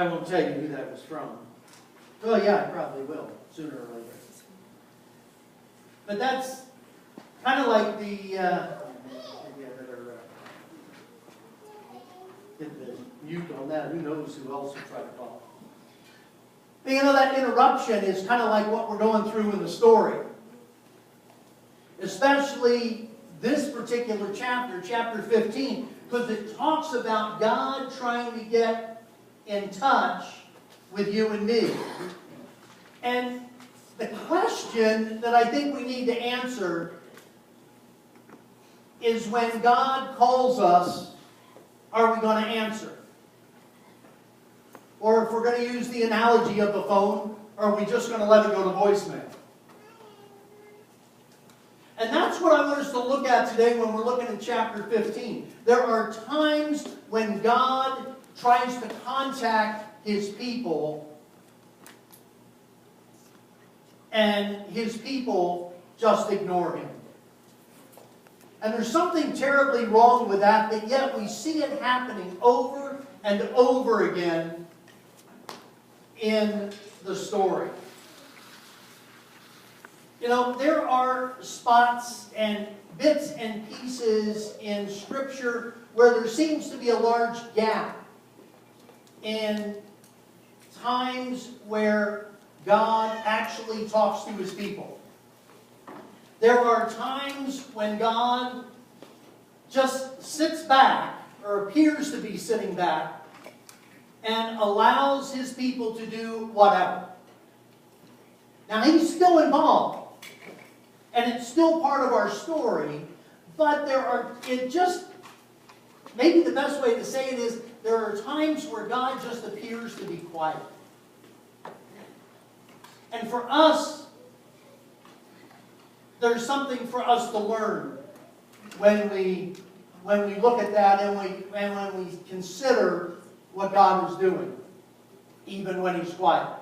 I won't tell you who that was from. Well, yeah, I probably will, sooner or later. But that's kind of like the, maybe I better get the mute on that. Who knows who else will try to call. But you know, that interruption is kind of like what we're going through in the story. Especially this particular chapter, chapter 15, because it talks about God trying to get in touch with you and me. And the question that I think we need to answer is, when God calls us, are we going to answer? Or if we're going to use the analogy of the phone, are we just going to let it go to voicemail? And that's what I want us to look at today when we're looking at chapter 15. There are times when God tries to contact His people, and His people just ignore Him. And there's something terribly wrong with that, but yet we see it happening over and over again in the story. You know, there are spots and bits and pieces in Scripture where there seems to be a large gap in times where God actually talks to His people. There are times when God just sits back, or appears to be sitting back, and allows His people to do whatever. Now, He's still involved, and it's still part of our story, but maybe the best way to say it is, there are times where God just appears to be quiet. And for us, there's something for us to learn when we look at that and when we consider what God is doing, even when He's quiet.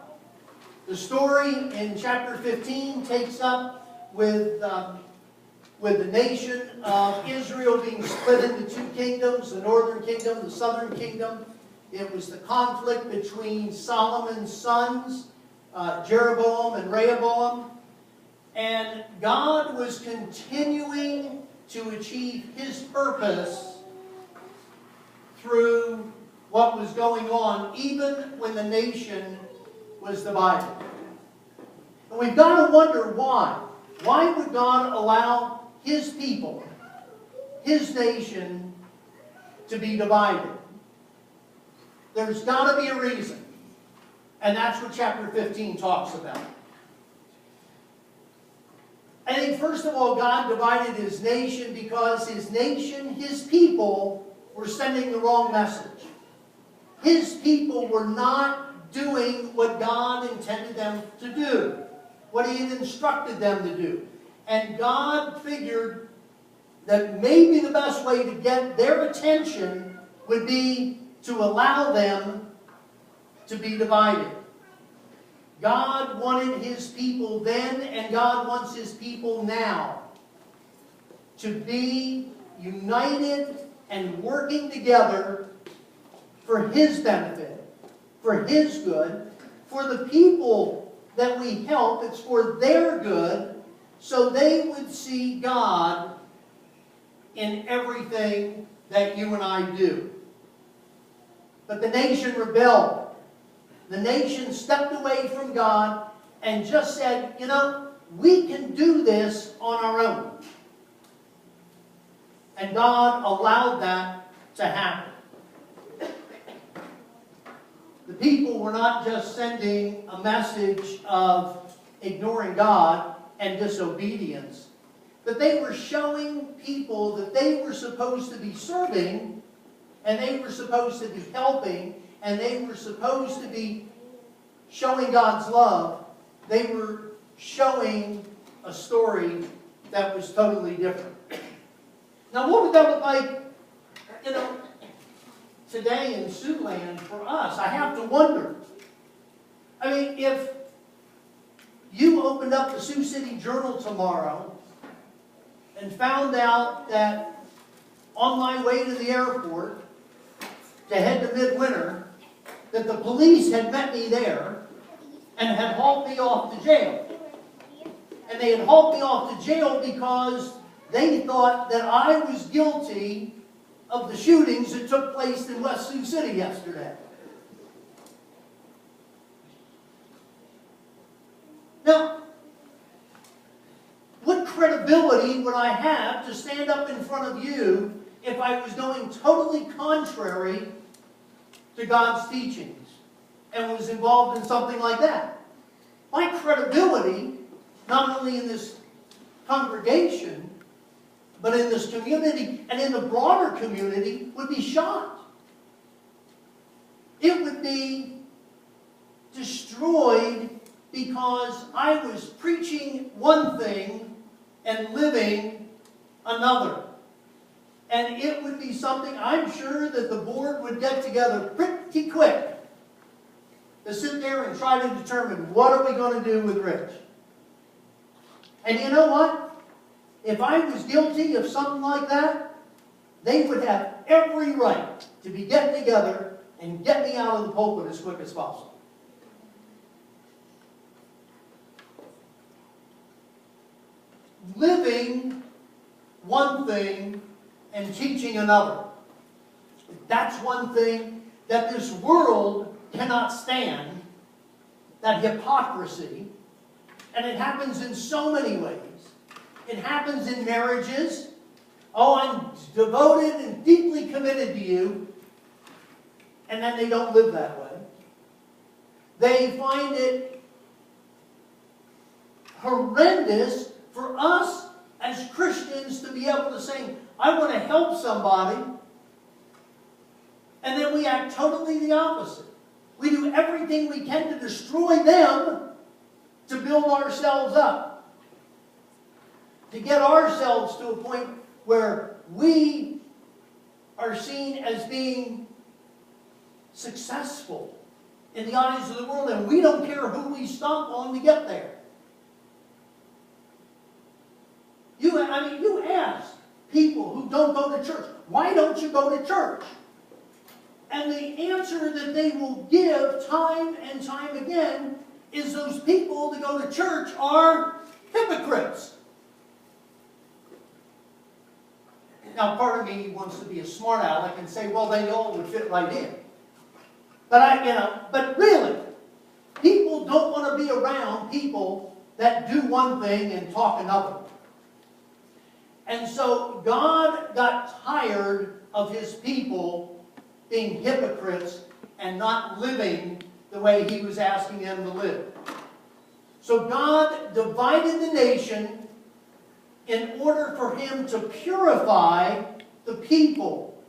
The story in chapter 15 takes up with the nation of Israel being split into two kingdoms, the northern kingdom, the southern kingdom. It was the conflict between Solomon's sons, Jeroboam and Rehoboam. And God was continuing to achieve His purpose through what was going on, even when the nation was divided. And we've got to wonder why. Why would God allow His people, His nation, to be divided? There's got to be a reason. And that's what chapter 15 talks about. I think, first of all, God divided His nation because His nation, His people, were sending the wrong message. His people were not doing what God intended them to do, what He had instructed them to do. And God figured that maybe the best way to get their attention would be to allow them to be divided. God wanted His people then, and God wants His people now to be united and working together for His benefit, for His good. For the people that we help, it's for their good, so they would see God in everything that you and I do. But the nation rebelled. The nation stepped away from God and just said, you know, we can do this on our own. And God allowed that to happen. The people were not just sending a message of ignoring God and disobedience, but they were showing people that they were supposed to be serving, and they were supposed to be helping, and they were supposed to be showing God's love. They were showing a story that was totally different. Now, what would that look like, you know, today in Siouxland for us? I have to wonder. I mean, if you opened up the Sioux City Journal tomorrow and found out that on my way to the airport to head to Midwinter, that the police had met me there and had hauled me off to jail. And they had hauled me off to jail because they thought that I was guilty of the shootings that took place in West Sioux City yesterday. Now, what credibility would I have to stand up in front of you if I was going totally contrary to God's teachings and was involved in something like that? My credibility, not only in this congregation, but in this community and in the broader community, would be shot. It would be destroyed because I was preaching one thing and living another. And it would be something I'm sure that the board would get together pretty quick to sit there and try to determine what are we going to do with Rich. And you know what? If I was guilty of something like that, they would have every right to be getting together and get me out of the pulpit as quick as possible. Living one thing and teaching another. That's one thing that this world cannot stand, that hypocrisy, and it happens in so many ways. It happens in marriages. Oh, I'm devoted and deeply committed to you, and then they don't live that way. They find it horrendous for us as Christians to be able to say, I want to help somebody, and then we act totally the opposite. We do everything we can to destroy them to build ourselves up. To get ourselves to a point where we are seen as being successful in the eyes of the world, and we don't care who we stomp on to get there. You ask people who don't go to church, why don't you go to church? And the answer that they will give time and time again is those people that go to church are hypocrites. Now, part of me wants to be a smart aleck and say, well, they all would fit right in. But really, people don't want to be around people that do one thing and talk another. And so God got tired of His people being hypocrites and not living the way He was asking them to live. So God divided the nation in order for Him to purify the people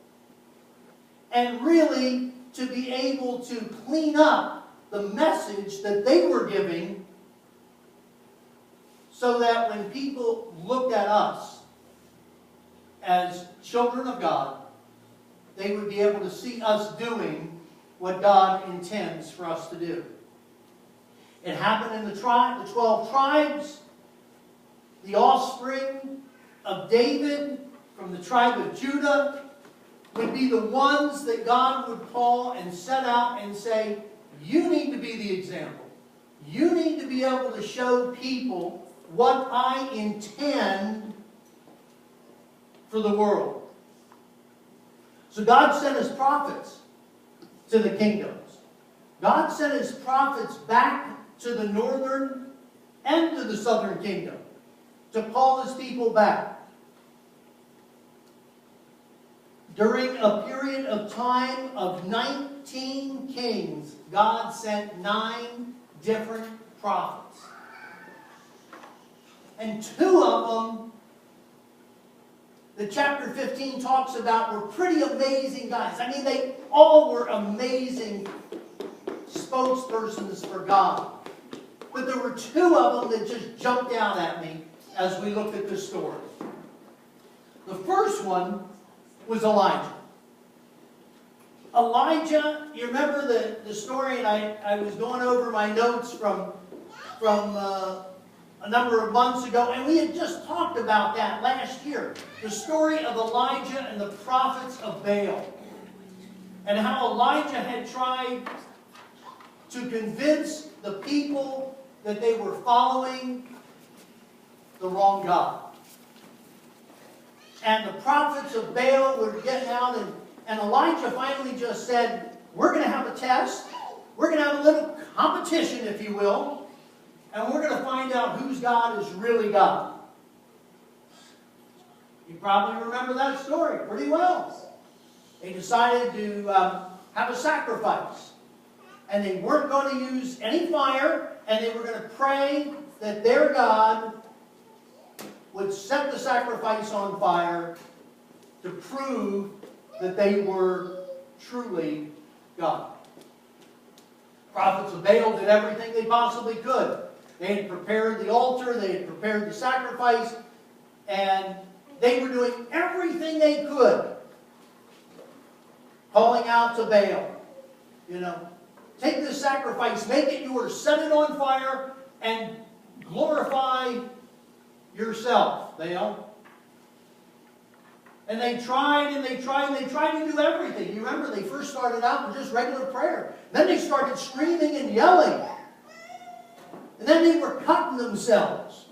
and really to be able to clean up the message that they were giving, so that when people looked at us as children of God, they would be able to see us doing what God intends for us to do. It happened in the 12 tribes. The offspring of David from the tribe of Judah would be the ones that God would call and set out and say, you need to be the example. You need to be able to show people what I intend for the world. So God sent His prophets to the kingdoms. God sent His prophets back to the northern and to the southern kingdom to call His people back. During a period of time of 19 kings, God sent 9 different prophets. And 2 of them, the chapter 15 talks about, were pretty amazing guys. I mean, they all were amazing spokespersons for God. But there were 2 of them that just jumped out at me as we looked at this story. The first one was Elijah. Elijah, you remember the story, and I was going over my notes from a number of months ago, and we had just talked about that last year. The story of Elijah and the prophets of Baal. And how Elijah had tried to convince the people that they were following the wrong God. And the prophets of Baal were getting out, and Elijah finally just said, we're going to have a test. We're going to have a little competition, if you will. And we're going to find out whose God is really God. You probably remember that story pretty well. They decided to have a sacrifice. And they weren't going to use any fire, and they were going to pray that their God would set the sacrifice on fire to prove that they were truly God. Prophets of Baal did everything they possibly could. They had prepared the altar, they had prepared the sacrifice, and they were doing everything they could, calling out to Baal, take this sacrifice, make it yours, set it on fire, and glorify yourself, Baal. And they tried and they tried and they tried to do everything. You remember they first started out with just regular prayer. Then they started screaming and yelling. And then they were cutting themselves.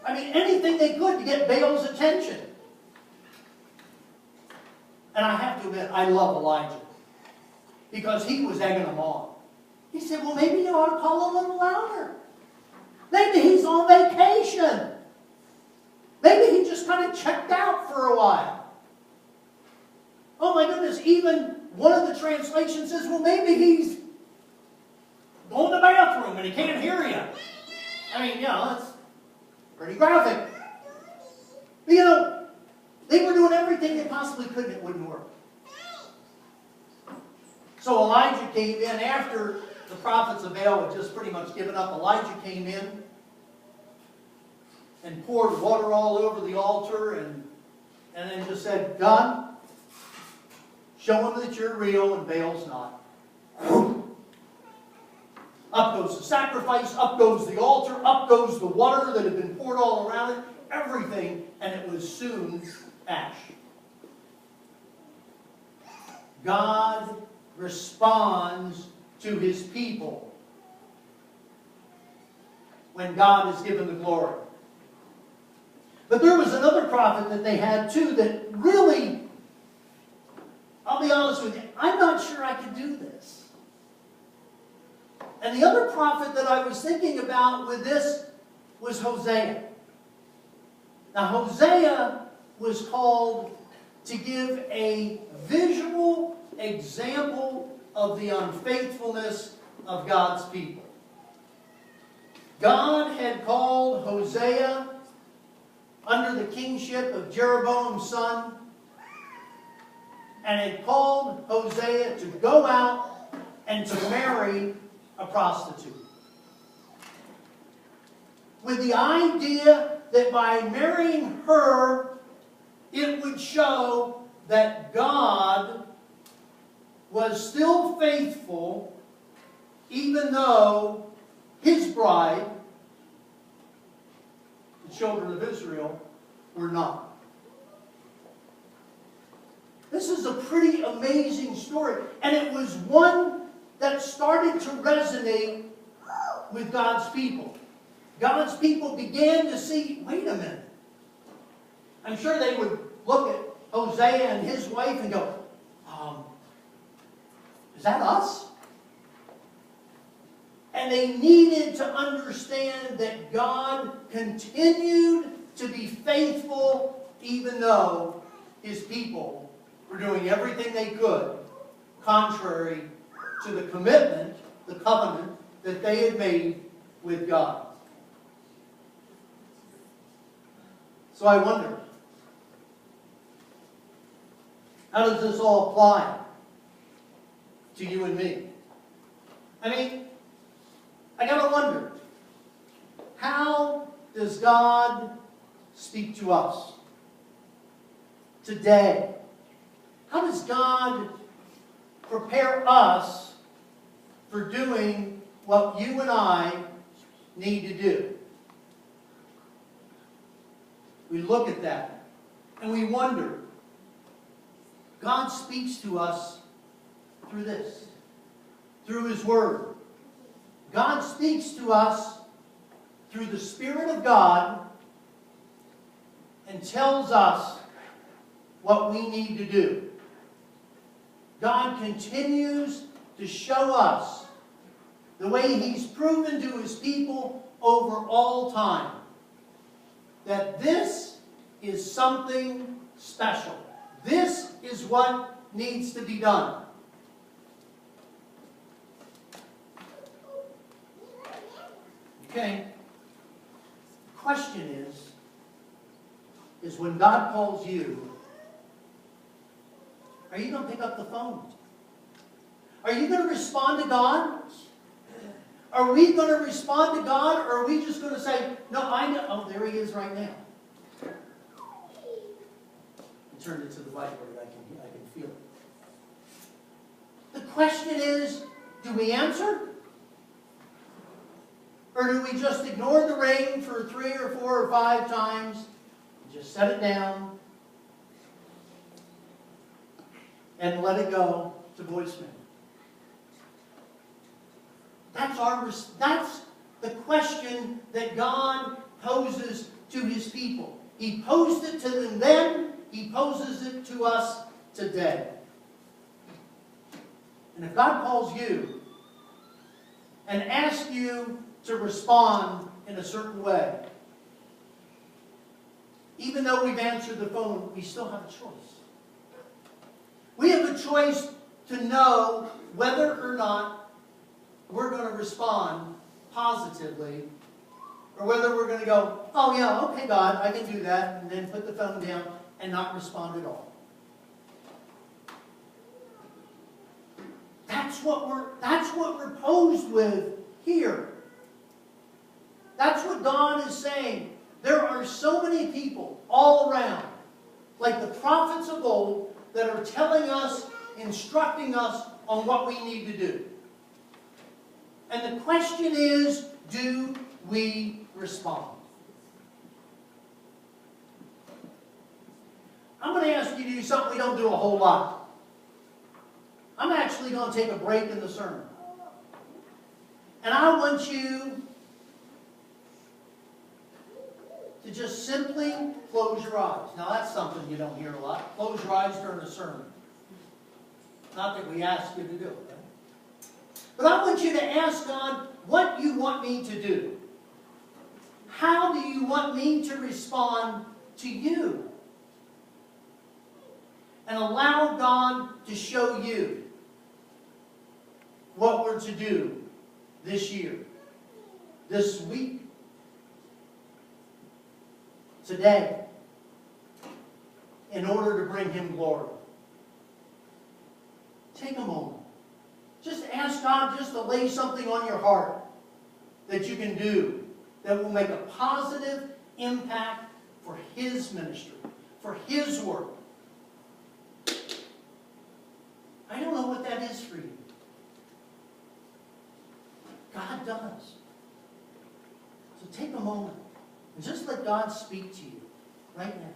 I mean, anything they could to get Baal's attention. And I have to admit, I love Elijah. Because he was egging them on. He said, well, maybe you ought to call a little louder. Maybe he's on vacation. Maybe he just kind of checked out for a while. Oh my goodness, even one of the translations says, well, maybe he's going to the bathroom and he can't hear you. I mean, that's pretty graphic. But, they were doing everything they possibly could and it wouldn't work. So Elijah came in after the prophets of Baal had just pretty much given up. Elijah came in and poured water all over the altar and then just said, God, show them that you're real and Baal's not. Up goes the sacrifice, up goes the altar, up goes the water that had been poured all around it, everything, and it was soon ash. God responds to His people when God is given the glory. But there was another prophet that they had too that really, I'll be honest with you, I'm not sure I could do this. And the other prophet that I was thinking about with this was Hosea. Now Hosea was called to give a visual example of the unfaithfulness of God's people. God had called Hosea under the kingship of Jeroboam's son, and had called Hosea to go out and to marry a prostitute. With the idea that by marrying her, it would show that God was still faithful, even though His bride, the children of Israel, were not. This is a pretty amazing story. And it was one that started to resonate with God's people. God's people began to see, wait a minute. I'm sure they would look at Hosea and his wife and go, is that us? And they needed to understand that God continued to be faithful even though His people were doing everything they could contrary to the commitment, the covenant that they had made with God. So I wonder, how does this all apply to you and me? I mean, I gotta wonder, how does God speak to us today? How does God prepare us for doing what you and I need to do? We look at that and we wonder. God speaks to us through this, through His Word. God speaks to us through the Spirit of God and tells us what we need to do. God continues to show us the way He's proven to His people over all time that this is something special. This is what needs to be done. Okay. The question is when God calls you, are you going to pick up the phone? Are you going to respond to God? Are we going to respond to God, or are we just going to say, no, I know. Oh, there He is right now. I turned it to the whiteboard. I can feel it. The question is, do we answer? Or do we just ignore the ring for 3 or 4 or 5 times and just set it down and let it go to voicemail? That's the question that God poses to His people. He posed it to them then. He poses it to us today. And if God calls you and asks you to respond in a certain way, even though we've answered the phone, we still have a choice. We have a choice to know whether or not we're going to respond positively, or whether we're going to go, oh yeah, okay God, I can do that, and then put the phone down and not respond at all. That's what we're posed with here. That's what God is saying. There are so many people all around, like the prophets of old, that are telling us, instructing us on what we need to do. And the question is, do we respond? I'm going to ask you to do something we don't do a whole lot. I'm actually going to take a break in the sermon. And I want you to just simply close your eyes. Now that's something you don't hear a lot. Close your eyes during a sermon. Not that we ask you to do it. Right? But I want you to ask God what you want me to do. How do you want me to respond to you? And allow God to show you what we're to do this year, this week, today, in order to bring Him glory. Take a moment. Just ask God just to lay something on your heart that you can do that will make a positive impact for His ministry, for His work. I don't know what that is for you. God does. So take a moment and just let God speak to you right now.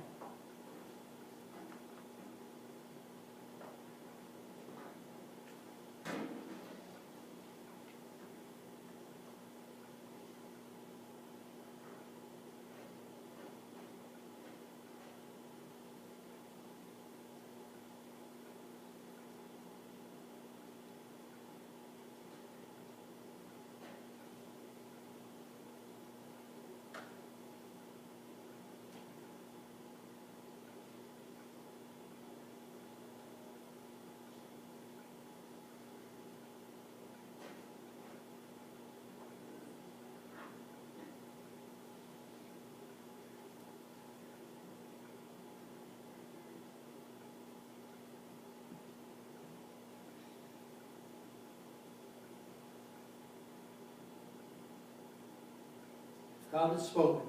God has spoken.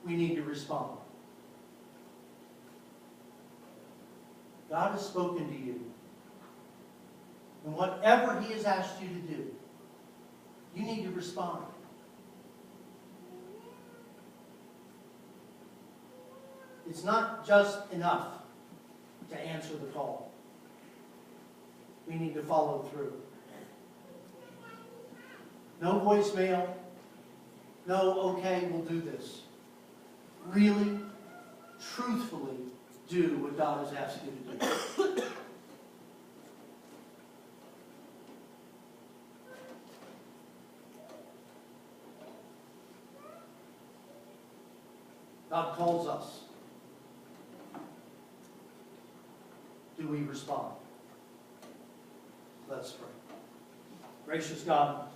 We need to respond. God has spoken to you. And whatever He has asked you to do, you need to respond. It's not just enough to answer the call. we need to follow through. No voicemail. No, okay, we'll do this. Really, truthfully do what God has asked you to do. God calls us. Do we respond? Let's pray. Gracious God,